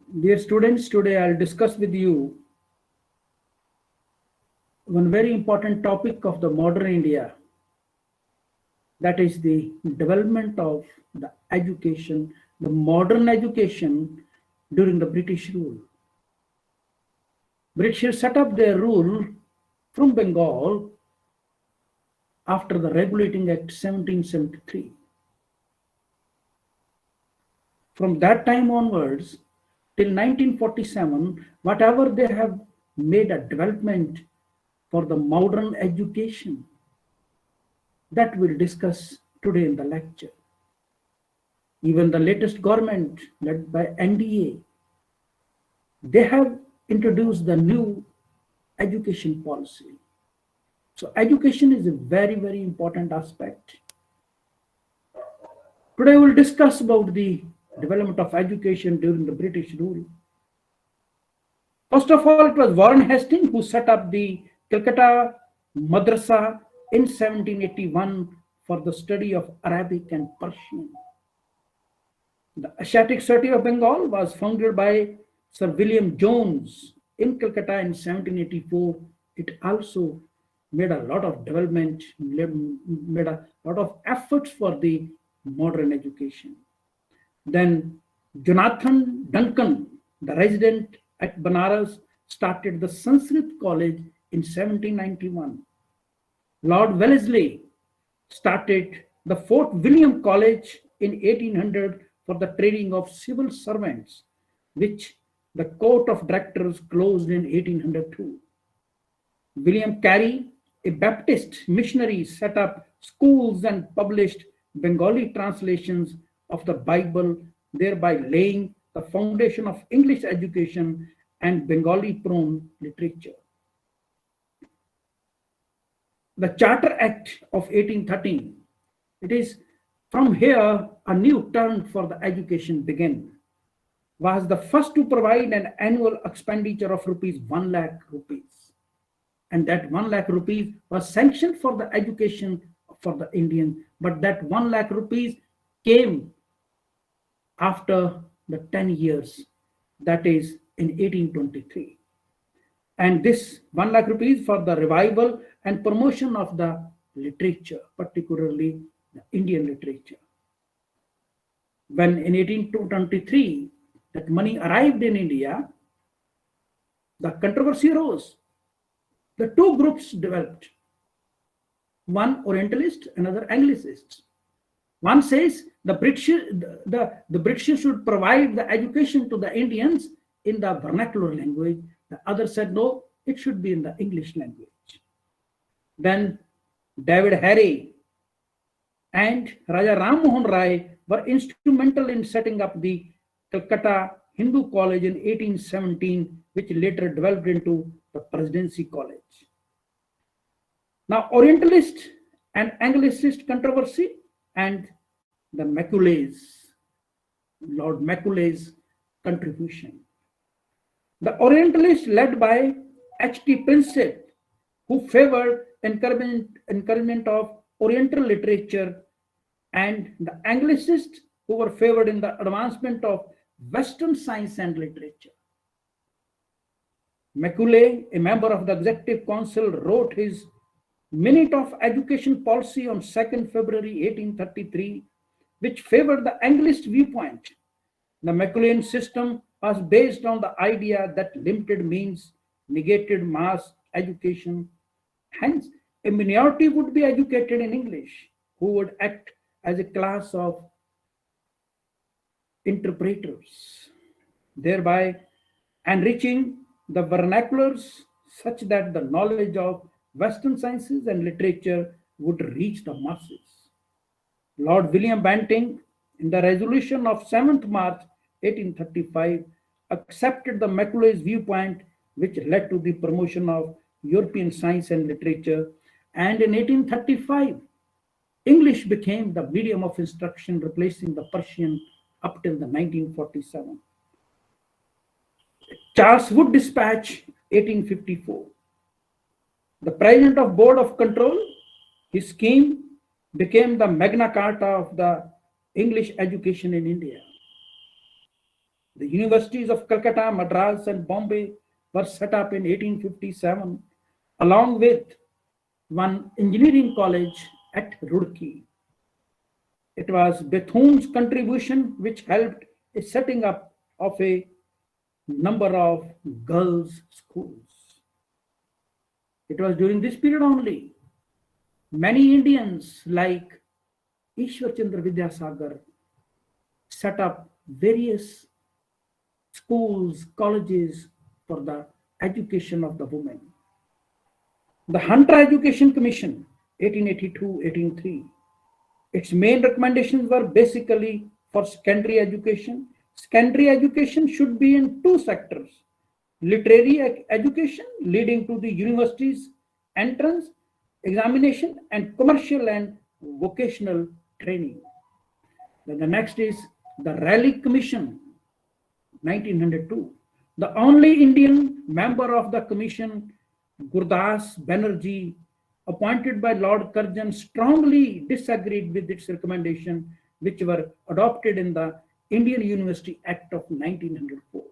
Dear students, today I'll discuss with you one very important topic of the modern India, that is the development of the education, the modern education during the British rule. British set up their rule from Bengal after the Regulating Act 1773. From that time onwards till 1947, whatever they have made a development for the modern education, that we'll discuss today in the lecture. Even the latest government led by NDA, they have introduced the new education policy. So education is a very, very important aspect. Today we'll discuss about the development of education during the British rule. First of all, it was Warren Hastings who set up the Calcutta Madrasa in 1781 for the study of Arabic and Persian. The Asiatic Society of Bengal was founded by Sir William Jones in Calcutta in 1784. It also made a lot of development, made a lot of efforts for the modern education. Then Jonathan Duncan, the resident at Banaras, started the Sanskrit College in 1791. Lord Wellesley started the Fort William College in 1800 for the training of civil servants, which the Court of Directors closed in 1802. William Carey, a Baptist missionary, set up schools and published Bengali translations of the Bible, thereby laying the foundation of English education and Bengali-prone literature. The Charter Act of 1813, it is from here a new turn for the education began, was the first to provide an annual expenditure of rupees 1 lakh rupees. And that 1 lakh rupees was sanctioned for the education for the Indians, but that 1 lakh rupees came after the 10 years, that is in 1823. And this 1 lakh rupees for the revival and promotion of the literature, particularly the Indian literature. When in 1823 that money arrived in India, the controversy arose. The two groups developed, one Orientalist, another Anglicist. One says the British should provide the education to the Indians in the vernacular language. The other said no, it should be in the English language. Then David Harry and Raja Ram Mohan Rai were instrumental in setting up the Calcutta Hindu College in 1817, which later developed into the Presidency College. Now, Orientalist and Anglicist controversy and the Macaulay's, Lord Macaulay's contribution. The Orientalists led by H.T. Prinsep, who favored encouragement of Oriental literature, and the Anglicists who were favored in the advancement of Western science and literature. Macaulay, a member of the Executive Council, wrote his Minute of Education Policy on 2nd February 1833, which favored the Anglist viewpoint. The Macaulayan system was based on the idea that limited means negated mass education. Hence, a minority would be educated in English, who would act as a class of interpreters, thereby enriching the vernaculars such that the knowledge of Western sciences and literature would reach the masses. Lord William Banting, in the resolution of 7th March 1835, accepted the Macaulay's viewpoint, which led to the promotion of European science and literature. And in 1835, English became the medium of instruction, replacing the Persian up till the 1947. Charles Wood Dispatch, 1854. The president of Board of Control, his scheme became the Magna Carta of the English education in India. The universities of Calcutta, Madras, and Bombay were set up in 1857, along with one engineering college at Roorkee. It was Bethune's contribution which helped in setting up of a number of girls' schools. It was during this period only many Indians like Ishwar Chandra Vidyasagar set up various schools, colleges for the education of the women. The Hunter Education Commission, 1882-1803, its main recommendations were basically for secondary education. Secondary education should be in two sectors: literary education leading to the university's entrance examination and commercial and vocational training. Then the next is the Raleigh Commission, 1902. The only Indian member of the commission, Gurdas Banerjee, appointed by Lord Curzon, strongly disagreed with its recommendation, which were adopted in the Indian University Act of 1904.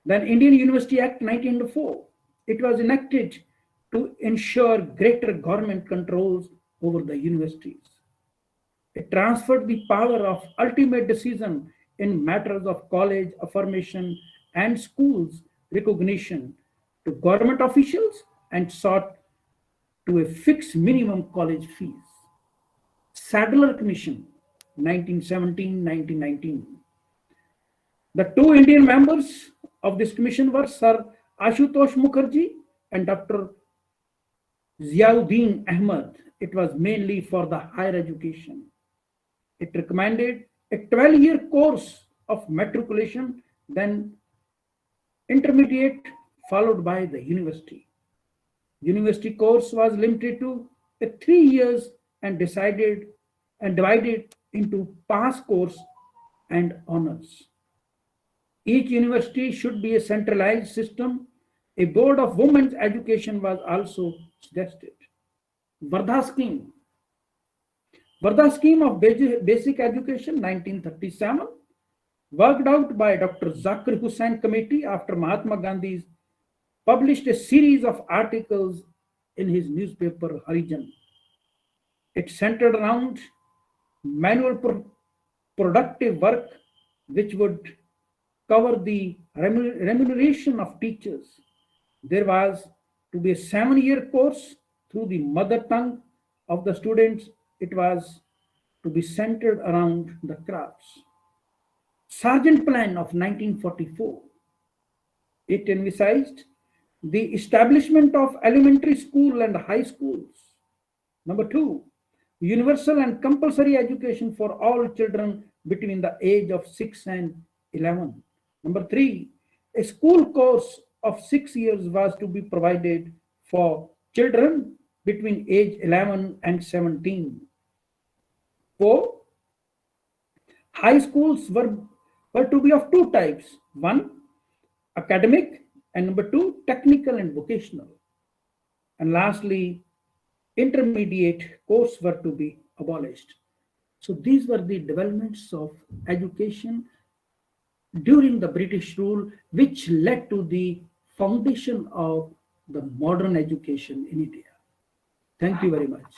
Then Indian University Act 1904, it was enacted to ensure greater government controls over the universities. It transferred the power of ultimate decision in matters of college affirmation and schools recognition to government officials and sought to a fixed minimum college fees. Sadler Commission, 1917-1919. The two Indian members of this commission were Sir Ashutosh Mukherjee and Dr. Ziauddin Ahmed. It was mainly for the higher education. It recommended a 12-year course of matriculation, then intermediate, followed by the university. University course was limited to 3 years and divided into pass course and honors. Each university should be a centralized system. A board of women's education was also suggested. Vardha Scheme. Vardha Scheme of Basic Education, 1937, worked out by Dr. Zakir Hussain Committee after Mahatma Gandhi published a series of articles in his newspaper Harijan. It centered around manual productive work, which would cover the remuneration of teachers. There was to be a 7-year course through the mother tongue of the students. It was to be centered around the crafts. Sargent Plan of 1944. It envisaged the establishment of elementary school and high schools. Number 2, universal and compulsory education for all children between the age of 6 and 11. Number 3, a school course of 6 years was to be provided for children between age 11 and 17. 4, high schools were to be of two types. 1, academic, and number 2, technical and vocational. And lastly, intermediate course were to be abolished. So these were the developments of education during the British rule, which led to the foundation of the modern education in India. Thank you very much.